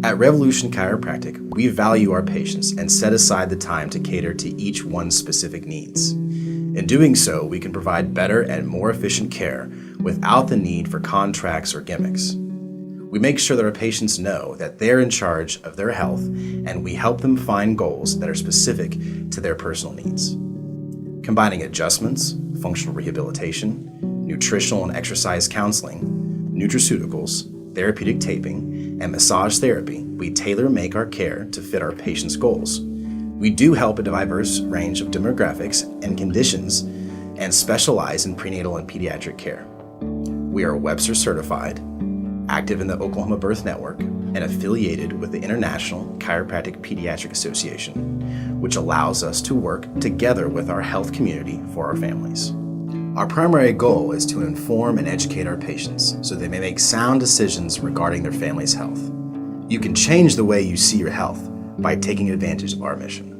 At Revolution Chiropractic, we value our patients and set aside the time to cater to each one's specific needs. In doing so, we can provide better and more efficient care without the need for contracts or gimmicks. We make sure that our patients know that they're in charge of their health, and we help them find goals that are specific to their personal needs. Combining adjustments, functional rehabilitation, nutritional and exercise counseling, nutraceuticals, therapeutic taping, and massage therapy, we tailor-make our care to fit our patients' goals. We do help a diverse range of demographics and conditions and specialize in prenatal and pediatric care. We are Webster certified, active in the Oklahoma Birth Network, and affiliated with the International Chiropractic Pediatric Association, which allows us to work together with our health community for our families. Our primary goal is to inform and educate our patients so they may make sound decisions regarding their family's health. You can change the way you see your health by taking advantage of our mission.